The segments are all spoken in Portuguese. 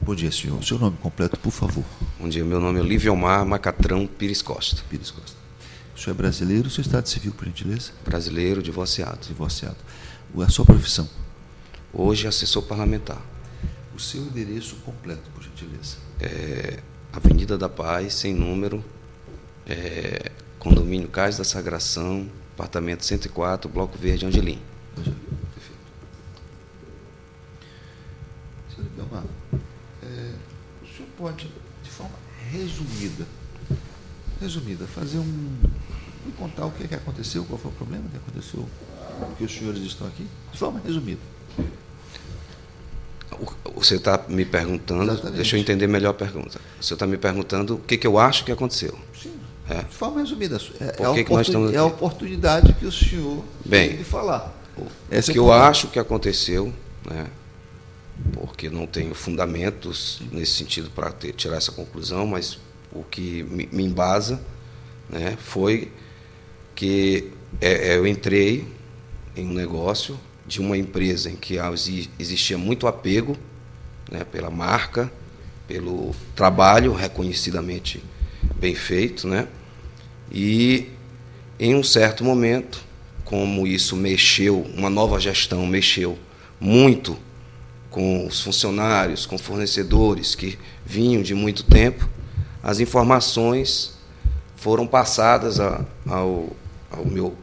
Bom dia, senhor. O seu nome completo, por favor. Bom dia, meu nome é Liviomar Macatrão Pires Costa. Pires Costa. O senhor é brasileiro, o seu estado civil, por gentileza? Brasileiro, divorciado. Divorciado. A sua profissão? Hoje, assessor parlamentar. O seu endereço completo, por gentileza? Avenida da Paz, sem número, condomínio Cais da Sagração, apartamento 104, Bloco Verde, Angelim. Perfeito. Senhor Liviomar, o senhor pode, de forma resumida, me contar o que aconteceu, qual foi o problema que aconteceu, que os senhores estão aqui, de forma resumida. Você está me perguntando, Exatamente. Deixa eu entender melhor a pergunta. Você está me perguntando o que eu acho que aconteceu. Sim, de forma resumida. É a oportunidade que o senhor tem de falar. O que eu acho que aconteceu, né, porque não tenho fundamentos nesse sentido para tirar essa conclusão, mas o que me embasa, né, foi que eu entrei em um negócio de uma empresa em que existia muito apego, né, pela marca, pelo trabalho reconhecidamente bem feito, né, e em um certo momento, como isso uma nova gestão mexeu muito com os funcionários, com fornecedores que vinham de muito tempo, as informações foram passadas ao meu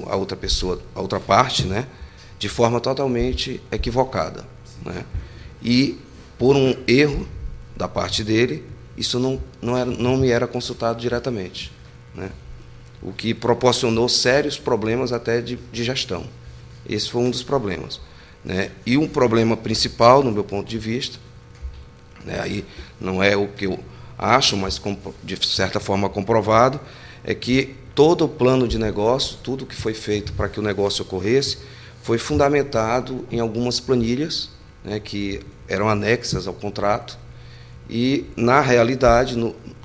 a outra pessoa, a outra parte, né, de forma totalmente equivocada, né? E por um erro da parte dele, isso não me era consultado diretamente, né? O que proporcionou sérios problemas até de gestão. Esse foi um dos problemas, né? E um problema principal, no meu ponto de vista, né, aí não é o que eu acho, mas de certa forma comprovado, é que todo o plano de negócio, tudo que foi feito para que o negócio ocorresse, foi fundamentado em algumas planilhas, né, que eram anexas ao contrato, e, na realidade,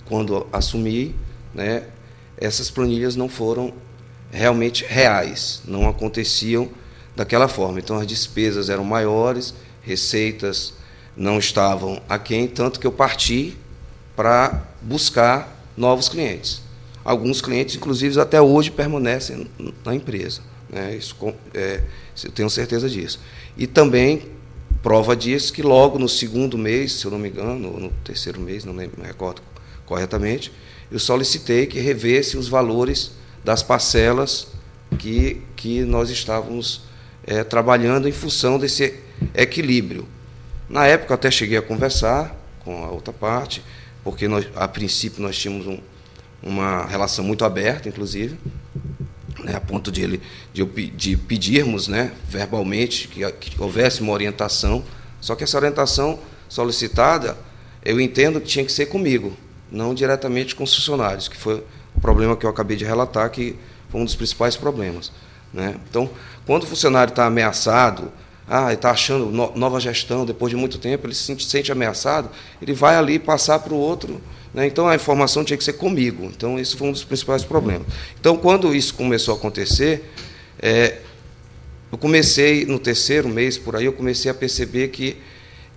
quando assumi, né, essas planilhas não foram realmente reais, não aconteciam daquela forma. Então, as despesas eram maiores, receitas não estavam aquém, tanto que eu parti para buscar novos clientes. Alguns clientes, inclusive, até hoje permanecem na empresa, né? Isso, eu tenho certeza disso. E também, prova disso, que logo no segundo mês, se eu não me engano, ou no terceiro mês, não me recordo corretamente, eu solicitei que revesse os valores das parcelas que nós estávamos trabalhando em função desse equilíbrio. Na época, eu até cheguei a conversar com a outra parte, porque a princípio nós tínhamos uma relação muito aberta, inclusive, né, a ponto de pedirmos, né, verbalmente que houvesse uma orientação, só que essa orientação solicitada, eu entendo que tinha que ser comigo, não diretamente com os funcionários, que foi o problema que eu acabei de relatar, que foi um dos principais problemas, né? Então, quando o funcionário está ameaçado, ele está achando nova gestão, depois de muito tempo, ele se sente ameaçado, ele vai ali passar para o outro, né? Então, a informação tinha que ser comigo. Então, esse foi um dos principais problemas. Então, quando isso começou a acontecer, eu comecei, no terceiro mês, por aí, eu comecei a perceber que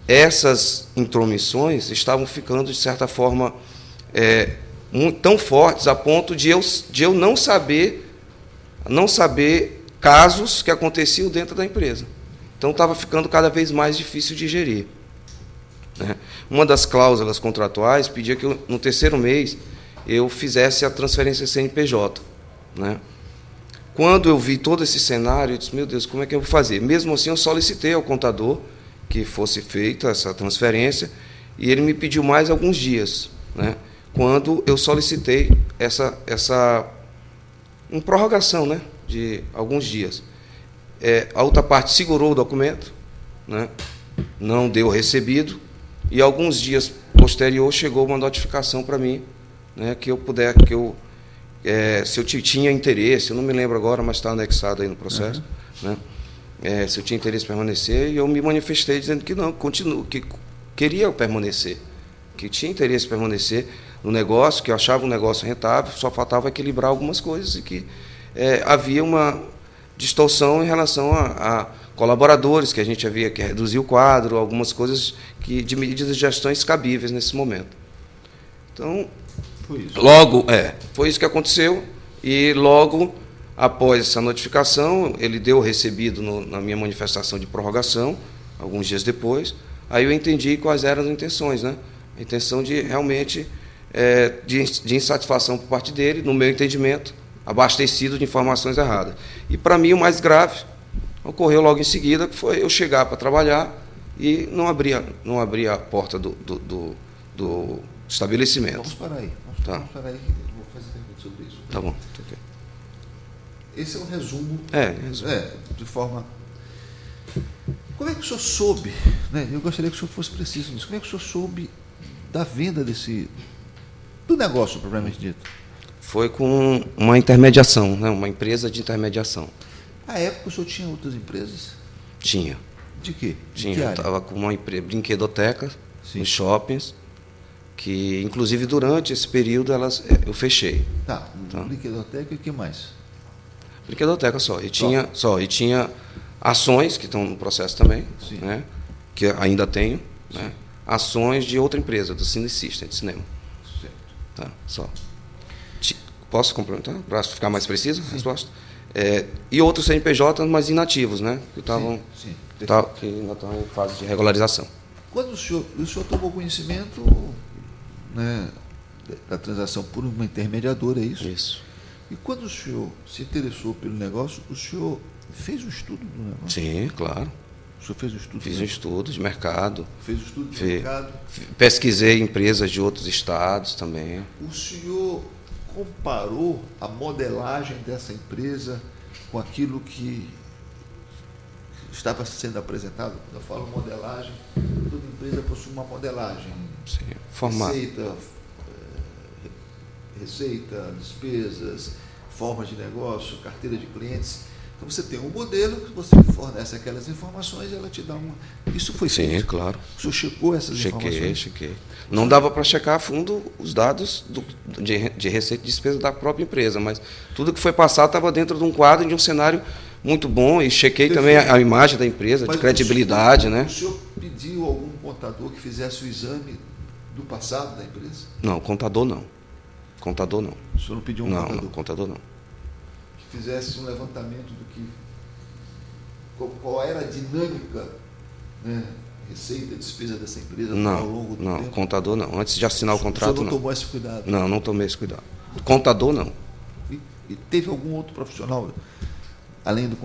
essas intromissões estavam ficando, de certa forma, tão fortes, a ponto de eu não saber casos que aconteciam dentro da empresa. Então, estava ficando cada vez mais difícil de gerir, né? Uma das cláusulas contratuais pedia que no terceiro mês eu fizesse a transferência CNPJ, né? Quando eu vi todo esse cenário, eu disse, meu Deus, como é que eu vou fazer? Mesmo assim, eu solicitei ao contador que fosse feita essa transferência, e ele me pediu mais alguns dias, né? Quando eu solicitei uma prorrogação, né, de alguns dias. A outra parte segurou o documento, né, não deu recebido, e alguns dias posterior chegou uma notificação para mim, né, se eu tinha interesse, eu não me lembro agora, mas está anexado aí no processo, né, se eu tinha interesse em permanecer, e eu me manifestei dizendo que não, que queria permanecer, que tinha interesse em permanecer no negócio, que eu achava um negócio rentável, só faltava equilibrar algumas coisas e que havia uma distorção em relação a colaboradores, que a gente havia que reduzir o quadro, algumas coisas de medidas de gestões cabíveis nesse momento. Então, foi isso que aconteceu, e logo após essa notificação, ele deu o recebido na minha manifestação de prorrogação, alguns dias depois. Aí eu entendi quais eram as intenções, né? A intenção de realmente de insatisfação por parte dele, no meu entendimento, abastecido de informações erradas. E, para mim, o mais grave ocorreu logo em seguida, que foi eu chegar para trabalhar e não abrir a porta do estabelecimento. Vamos parar aí. Vamos parar aí, vou fazer pergunta sobre isso. Tá bom. Okay. Esse é um resumo. Resumo. De forma... Como é que o senhor soube, né? Eu gostaria que o senhor fosse preciso nisso, como é que o senhor soube da venda do negócio, propriamente dito? Foi com uma intermediação, né? Uma empresa de intermediação. À época o senhor tinha outras empresas? Tinha. De quê? Tinha, eu estava com uma brinquedoteca nos shoppings, que inclusive durante esse período eu fechei. Tá. Brinquedoteca e o que mais? Brinquedoteca só. E tinha ações, que estão no processo também, né? Que ainda tenho, né? Ações de outra empresa, do Cine System, de cinema. Certo. Tá, só. Posso complementar, para ficar mais preciso a resposta? E outros CNPJ, mas inativos, né? Que estavam que ainda estão em fase de regularização. Quando o senhor tomou conhecimento, né, da transação por uma intermediadora, é isso? Isso. E quando o senhor se interessou pelo negócio, o senhor fez um estudo do negócio? Sim, claro. O senhor fez um estudo? Fiz um estudo de mercado. Fez um estudo de mercado? Pesquisei empresas de outros estados também. O senhor comparou a modelagem dessa empresa com aquilo que estava sendo apresentado? Quando eu falo modelagem, toda empresa possui uma modelagem. Sim, formato. Receita, despesas, formas de negócio, carteira de clientes. Então, você tem um modelo que você fornece aquelas informações e ela te dá uma... Isso foi feito? Sim, claro. O senhor checou essas informações? Chequei. Não dava para checar a fundo os dados de receita e despesa da própria empresa, mas tudo que foi passado estava dentro de um quadro, de um cenário muito bom, e chequei também a imagem da empresa, de credibilidade, né? O senhor pediu a algum contador que fizesse o exame do passado da empresa? Não, contador não. Contador não. O senhor não pediu um contador? Não, contador não. Que fizesse um levantamento do que... Qual era a dinâmica, né? Receita, despesa dessa empresa ao longo do tempo? Não, contador não. Antes de assinar o contrato, não. O senhor não tomou esse cuidado? Não tomei esse cuidado. Contador, não. E teve algum outro profissional, além do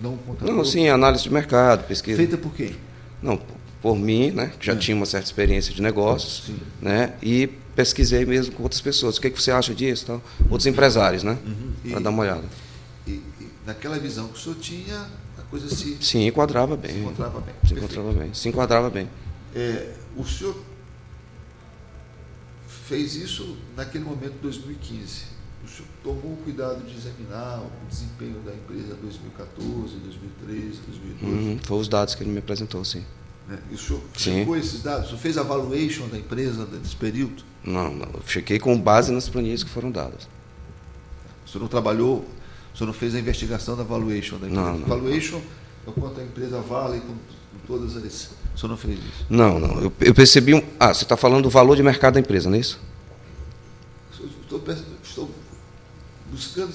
não contador? Não, sim, análise de mercado, pesquisa. Feita por quem? Não, por mim, né, que já tinha uma certa experiência de negócios, né, e pesquisei mesmo com outras pessoas. O que você acha disso? Tal? Outros empresários, né, para dar uma olhada. E naquela visão que o senhor tinha, a coisa se... Sim, enquadrava bem. Se enquadrava bem. O senhor fez isso naquele momento de 2015. O senhor tomou o cuidado de examinar o desempenho da empresa 2014, 2013, 2012? Foi os dados que ele me apresentou, sim. E o senhor checou esses dados? O senhor fez a valuation da empresa nesse período? Não. Eu chequei com base nas planilhas que foram dadas. O senhor não trabalhou, o senhor não fez a investigação da valuation da empresa? Não. Valuation é quanto a empresa vale com todas as... O senhor não fez isso? Não. Eu percebi... você está falando do valor de mercado da empresa, não é isso? Estou buscando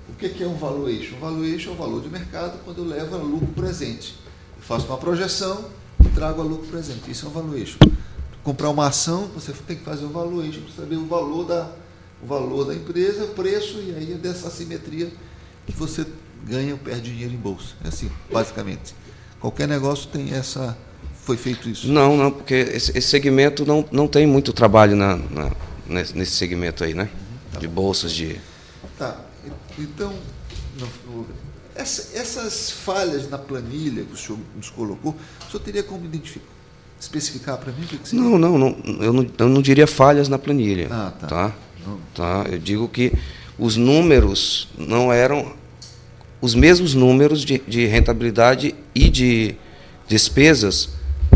o que é um valuation. O valuation é o valor de mercado quando eu levo a lucro presente. Eu faço uma projeção e trago a lucro presente. Isso é um valuation. Comprar uma ação, você tem que fazer um valuation para saber o valor da empresa, o preço, e aí é dessa assimetria que você ganha ou perde dinheiro em bolsa. É assim, basicamente. Qualquer negócio tem essa... Foi feito isso? Não, porque esse segmento não tem muito trabalho nesse segmento aí, né? De bolsas de... Tá. Então, essas falhas na planilha que o senhor nos colocou, o senhor teria como especificar para mim o que seria? Não, eu não diria falhas na planilha. Tá? Eu digo que os números não eram os mesmos números de rentabilidade e de despesas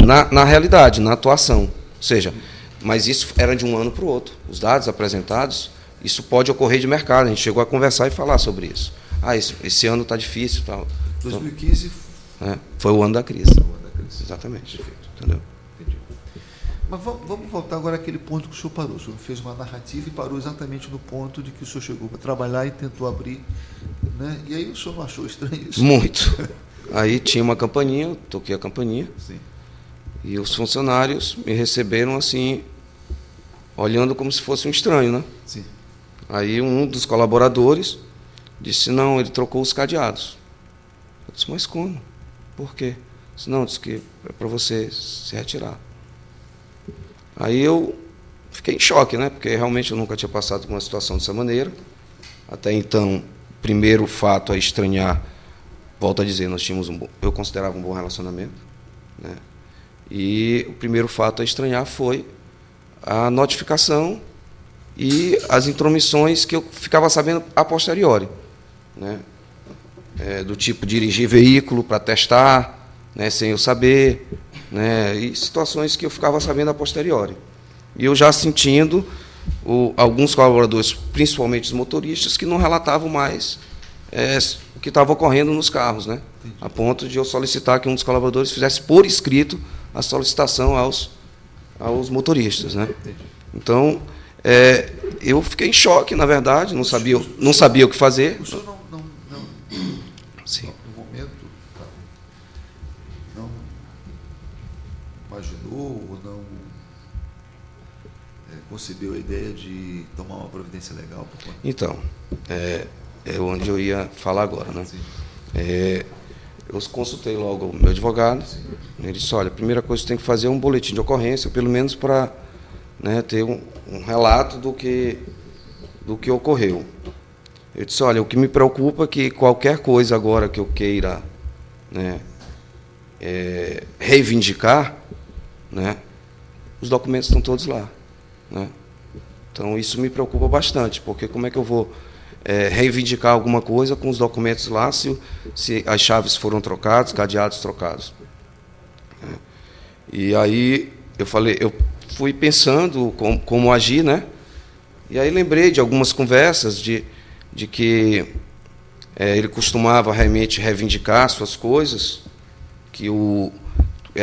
na realidade, na atuação. Ou seja, mas isso era de um ano para o outro. Os dados apresentados, isso pode ocorrer de mercado. A gente chegou a conversar e falar sobre isso. Esse ano está difícil, tal. 2015 foi o ano da crise. foi o ano da crise. Exatamente. Perfeito. Entendeu? Entendi. Mas vamos voltar agora àquele ponto que o senhor parou. O senhor fez uma narrativa e parou exatamente no ponto de que o senhor chegou para trabalhar e tentou abrir, né? E aí o senhor não achou estranho isso? Muito. Aí tinha uma campainha, eu toquei a campainha, Sim. e os funcionários me receberam assim, olhando como se fosse um estranho, né? Sim. Aí um dos colaboradores disse, não, ele trocou os cadeados. Eu disse, mas como? Por quê? Disse, não, disse que é para você se retirar. Aí eu fiquei em choque, né? Porque realmente eu nunca tinha passado por uma situação dessa maneira. Até então, o primeiro fato a estranhar, volto a dizer, eu considerava um bom relacionamento, né? E o primeiro fato a estranhar foi a notificação e as intromissões que eu ficava sabendo a posteriori, né? Do tipo dirigir veículo para testar, né, sem eu saber, né, e situações que eu ficava sabendo a posteriori. E eu já sentindo alguns colaboradores, principalmente os motoristas, que não relatavam mais o que estava ocorrendo nos carros, né, a ponto de eu solicitar que um dos colaboradores fizesse por escrito a solicitação aos motoristas, né. Então, eu fiquei em choque, na verdade, não sabia o que fazer. O senhor não Sim. no momento, não imaginou ou não concebeu a ideia de tomar uma providência legal? Então, é onde eu ia falar agora, né? Eu consultei logo o meu advogado. Sim. Ele disse, olha, a primeira coisa que você tem que fazer é um boletim de ocorrência, pelo menos para, né, ter um relato do que ocorreu. Eu disse, olha, o que me preocupa é que qualquer coisa agora que eu queira, né, reivindicar, né, os documentos estão todos lá, né? Então, isso me preocupa bastante, porque como é que eu vou reivindicar alguma coisa com os documentos lá se as chaves foram trocadas, cadeados trocados? E aí eu fui pensando como agir, né? E aí lembrei de algumas conversas de que ele costumava realmente reivindicar suas coisas,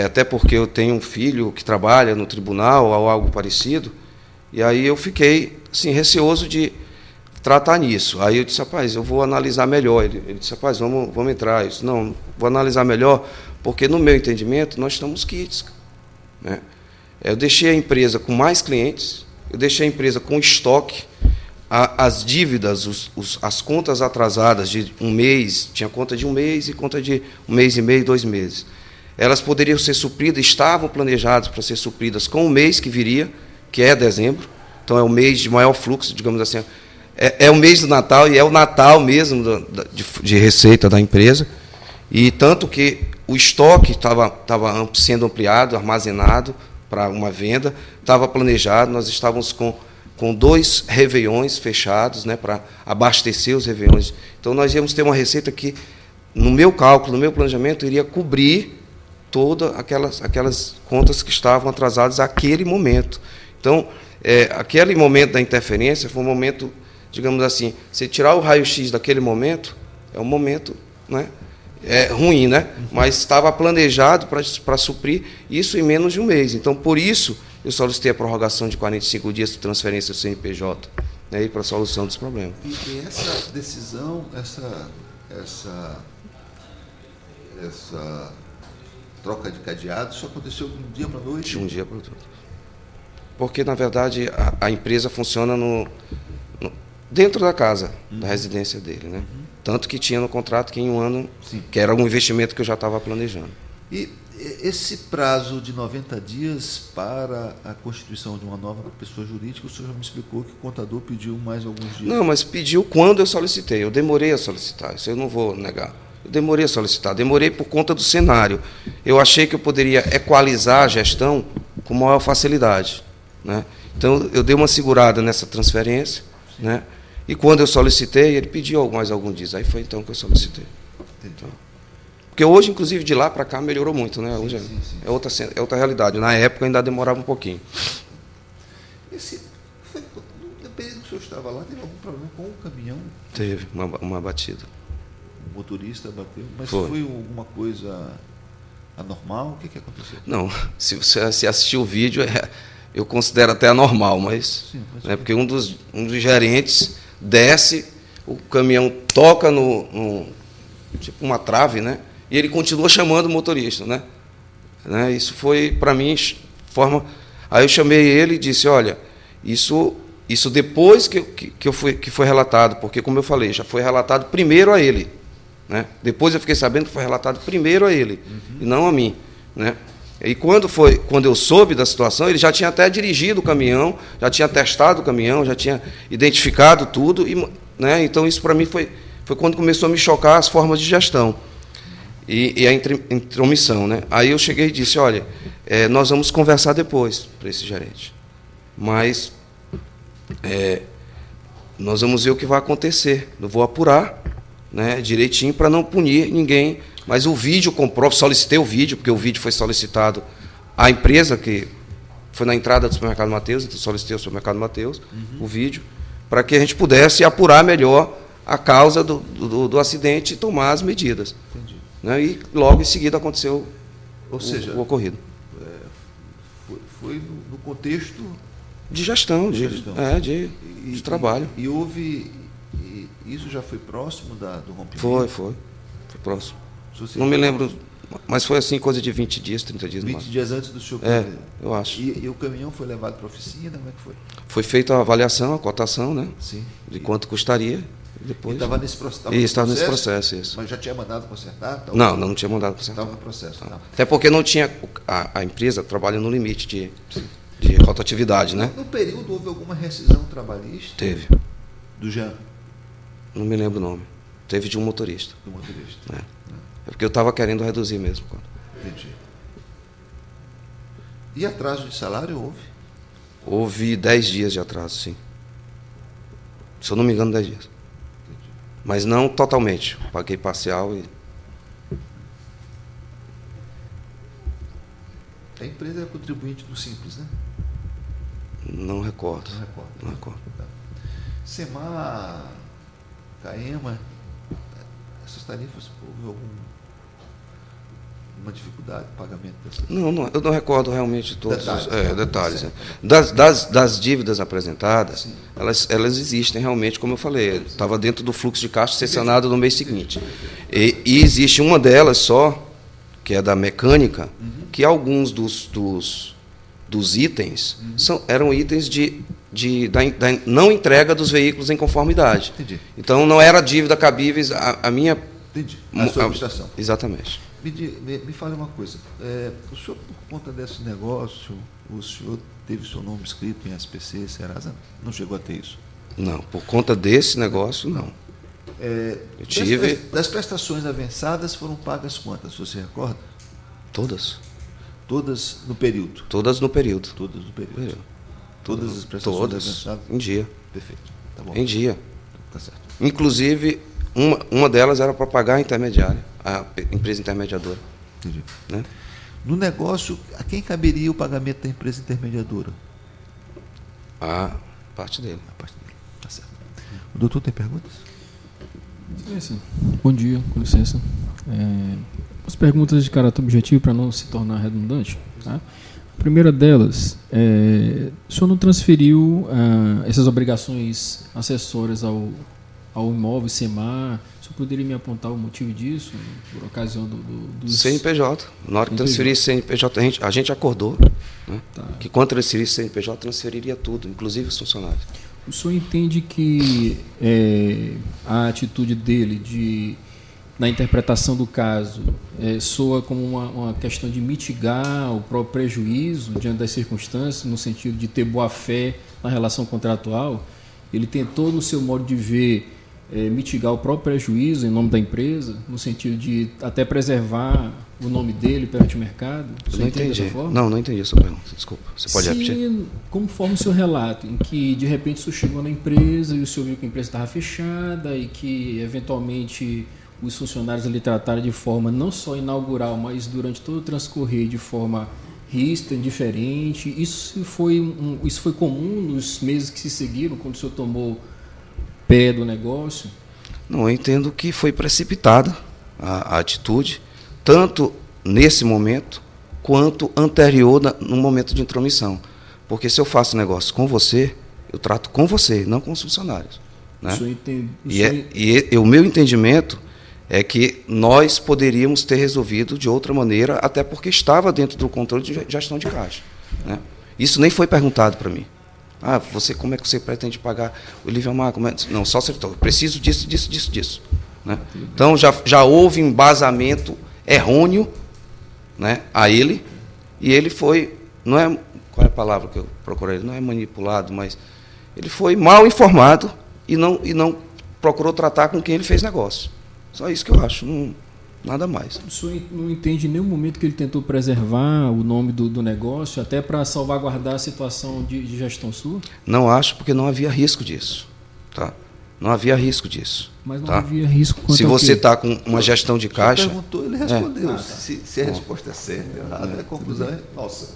até porque eu tenho um filho que trabalha no tribunal ou algo parecido, e aí eu fiquei assim, receoso de tratar nisso. Aí eu disse, rapaz, eu vou analisar melhor. Ele disse, rapaz, vamos entrar. Eu disse, não, vou analisar melhor, porque no meu entendimento nós estamos quites, né? Eu deixei a empresa com mais clientes, eu deixei a empresa com estoque, as dívidas, as contas atrasadas de um mês, tinha conta de um mês e conta de 1 mês e meio, 2 meses. Elas poderiam ser supridas, estavam planejadas para ser supridas com o mês que viria, que é dezembro. Então, é o mês de maior fluxo, digamos assim. É o mês do Natal e é o Natal mesmo de receita da empresa. E tanto que o estoque estava sendo ampliado, armazenado para uma venda, estava planejado, nós estávamos com 2 réveillões fechados, né, para abastecer os réveillões. Então, nós íamos ter uma receita que, no meu cálculo, no meu planejamento, iria cobrir todas aquelas contas que estavam atrasadas naquele momento. Então, aquele momento da interferência foi um momento, digamos assim, se tirar o raio-x daquele momento, é um momento, né, ruim, né? Mas estava planejado para suprir isso em menos de um mês. Então, por isso, eu solicitei a prorrogação de 45 dias de transferência do CNPJ, né, para a solução dos problemas. E essa decisão, essa troca de cadeados, isso aconteceu de um dia para a noite? De um dia para o outro. Porque, na verdade, a empresa funciona dentro da casa, da residência dele, né? Tanto que tinha no contrato que em 1 ano, sim, que era um investimento que eu já estava planejando. E esse prazo de 90 dias para a constituição de uma nova pessoa jurídica, o senhor já me explicou que o contador pediu mais alguns dias. Não, mas pediu quando eu solicitei. Eu demorei a solicitar, isso eu não vou negar. Eu demorei a solicitar, demorei por conta do cenário. Eu achei que eu poderia equalizar a gestão com maior facilidade, né? Então, eu dei uma segurada nessa transferência, né? E quando eu solicitei, ele pediu mais alguns dias. Aí foi então que eu solicitei. Então, porque hoje, inclusive, de lá para cá, melhorou muito, né? Hoje sim. É outra realidade. Na época, ainda demorava um pouquinho. No período que o senhor estava lá, teve algum problema com o caminhão? Teve uma batida. motorista bateu, mas Foi. foi alguma coisa anormal? O que aconteceu? Não, se você se assistir o vídeo, eu considero até anormal, mas, Sim, mas né, porque um dos gerentes desce, o caminhão toca no tipo uma trave, né? E ele continua chamando o motorista, né? Isso foi para mim forma. Aí eu chamei ele e disse, olha, isso depois que foi relatado, porque como eu falei, já foi relatado primeiro a ele, né? Depois eu fiquei sabendo que foi relatado primeiro a ele e não a mim, né? E quando eu soube da situação, ele já tinha até dirigido o caminhão, já tinha testado o caminhão, já tinha identificado tudo, né? Então isso para mim foi quando começou a me chocar as formas de gestão e a intromissão, né? Aí eu cheguei e disse, olha, nós vamos conversar depois para esse gerente, mas nós vamos ver o que vai acontecer, eu vou apurar, né, direitinho para não punir ninguém. Mas o vídeo comprou, solicitei o vídeo, porque o vídeo foi solicitado à empresa, que foi na entrada do supermercado Mateus, então solicitei ao supermercado Mateus o vídeo, para que a gente pudesse apurar melhor a causa do acidente e tomar as medidas. Entendi. Né? E logo em seguida aconteceu o ocorrido. Foi no contexto de gestão, de trabalho. E houve. Isso já foi próximo do rompimento? Foi próximo. Não me lembro, mas foi assim, coisa de 20 dias, 30 dias. 20 dias antes do senhor. Eu acho. E o caminhão foi levado para a oficina? Como é que foi? Foi feita a avaliação, a cotação, né? Sim. De quanto custaria. Depois. Estava nesse processo? Estava nesse processo, isso. Mas já tinha mandado consertar? Não tinha mandado consertar. Estava no processo. Não. Até porque não tinha. A empresa trabalha no limite de rotatividade, né? No período houve alguma rescisão trabalhista? Teve. Do Jean? Não me lembro o nome. Teve de um motorista. Do motorista. É porque eu estava querendo reduzir mesmo. Entendi. E atraso de salário houve? Houve 10 dias de atraso, sim. Se eu não me engano, 10 dias. Entendi. Mas não totalmente. Paguei parcial e... A empresa é contribuinte do Simples, né? Não recordo. Não recordo. Tá. Semar, Caema, essas tarifas, houve alguma dificuldade de pagamento dessas? Não, eu não recordo realmente todos detalhes. Né? Das dívidas apresentadas, elas existem realmente, como eu falei, estava dentro do fluxo de caixa ser sanado no mês seguinte. E existe uma delas só, que é da mecânica, que alguns dos itens eram itens da não entrega dos veículos em conformidade. Entendi. Então, não era dívida cabíveis a minha... Entendi. A sua administração. Exatamente. Me fale uma coisa. O senhor, por conta desse negócio, o senhor teve seu nome escrito em SPC, Serasa? Não chegou a ter isso? Não, por conta desse negócio, não. Eu tive... Das prestações avançadas foram pagas quantas, você recorda? Todas. Todas no período? Todas no período. Todas no período. Todas as prestações avançadas? Em dia. Perfeito. Tá bom. Em dia. Tá certo. Inclusive, uma delas era para pagar a intermediária, a empresa intermediadora. Entendi. Né? No negócio, a quem caberia o pagamento da empresa intermediadora? A parte dele. A parte dele. Tá certo. O doutor tem perguntas? Sim. Bom dia, com licença. As perguntas de caráter objetivo para não se tornar redundante. Tá? A primeira delas, o senhor não transferiu essas obrigações acessórias ao imóvel Semar? O senhor poderia me apontar o motivo disso, por ocasião dos... CNPJ. Na hora que transferir CNPJ, a gente acordou, né, que quando transferir CNPJ, transferiria tudo, inclusive os funcionários. O senhor entende que a atitude dele na interpretação do caso soa como uma questão de mitigar o próprio prejuízo diante das circunstâncias, no sentido de ter boa-fé na relação contratual? Ele tentou, no seu modo de ver, mitigar o próprio prejuízo em nome da empresa, no sentido de até preservar o nome dele perante o mercado? Eu não entendi. Não entendi essa pergunta. Desculpa. Você pode repetir? Conforme o seu relato, em que de repente o senhor chegou na empresa e o senhor viu que a empresa estava fechada e que eventualmente os funcionários ali trataram de forma não só inaugural, mas durante todo o transcorrer de forma ríspida, indiferente. Isso foi comum nos meses que se seguiram, quando o senhor tomou pé do negócio? Não, eu entendo que foi precipitada a atitude, tanto nesse momento, quanto anterior, no momento de intromissão. Porque se eu faço negócio com você, eu trato com você, não com os funcionários. Né? O meu entendimento é que nós poderíamos ter resolvido de outra maneira, até porque estava dentro do controle de gestão de caixa. Né? Isso nem foi perguntado para mim. Como é que você pretende pagar o Livramar? Não, só secretário, eu preciso disso. Né? Então, já houve embasamento errôneo, né, a ele, e ele foi, não é, qual é a palavra que eu procurei? Não é manipulado, mas ele foi mal informado e não procurou tratar com quem ele fez negócio. Só isso que eu acho, nada mais. O senhor não entende em nenhum momento que ele tentou preservar o nome do negócio, até para salvaguardar a situação de gestão sua? Não acho, porque não havia risco disso. Tá? Não havia risco disso. Mas não tá? havia risco quanto Se você está com uma gestão de caixa... Você perguntou, ele respondeu. Se a resposta é certa, errada, a conclusão é nossa.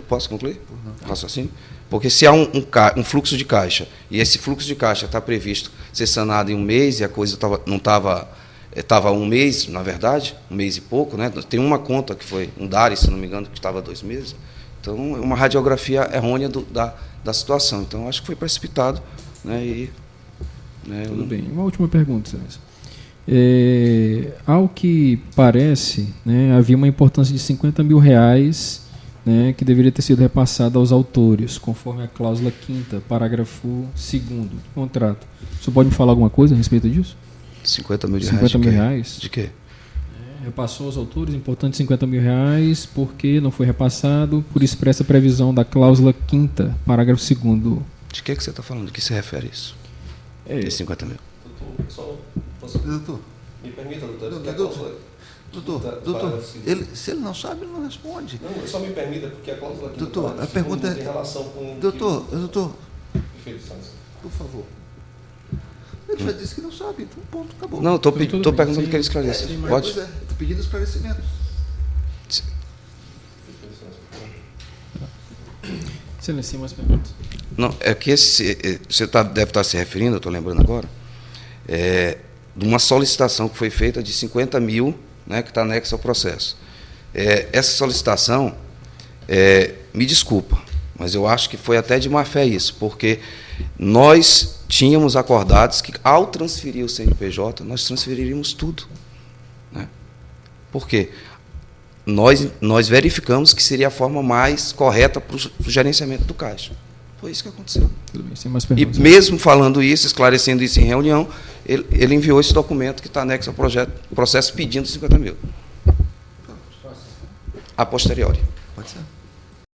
Posso concluir? Raciocínio? Porque se há um fluxo de caixa, e esse fluxo de caixa está previsto ser sanado em um mês, e a coisa não estava... Estava um mês, na verdade, um mês e pouco, né? Tem uma conta que foi um DARI, se não me engano, que estava 2 meses. Então, é uma radiografia errônea da situação. Então, acho que foi precipitado. Né? Tudo bem. Uma última pergunta, Celso. Ao que parece, né, havia uma importância de R$50 mil, né, que deveria ter sido repassada aos autores, conforme a cláusula 5ª, parágrafo 2º do contrato. O senhor pode me falar alguma coisa a respeito disso? 50 mil reais. 50 mil reais? De quê? Repassou aos autores, importante R$50 mil, porque não foi repassado, por expressa previsão da cláusula 5ª, parágrafo 2º. De que você está falando? De que se refere isso? De 50 mil. Doutor, me permita, doutor, se ele não sabe, ele não responde. Não, só me permita, porque a cláusula 5ª doutor, a pergunta tem relação com... Doutor, por favor. Ele já disse que não sabe, então ponto, acabou. Não, estou perguntando que ele esclareça. Pode? Estou pedindo esclarecimento. Excelência, mais perguntas? Não, é que você deve estar se referindo, eu estou lembrando agora, de uma solicitação que foi feita de 50 mil, né, que está anexa ao processo. Essa solicitação, me desculpa, mas eu acho que foi até de má fé isso, porque nós tínhamos acordados que, ao transferir o CNPJ, nós transferiríamos tudo. Né? Por quê? Nós verificamos que seria a forma mais correta para o gerenciamento do caixa. Foi isso que aconteceu. Tudo bem, sem mais perguntas. E mesmo falando isso, esclarecendo isso em reunião, ele enviou esse documento que está anexo ao processo pedindo 50 mil. A posteriori. Pode ser.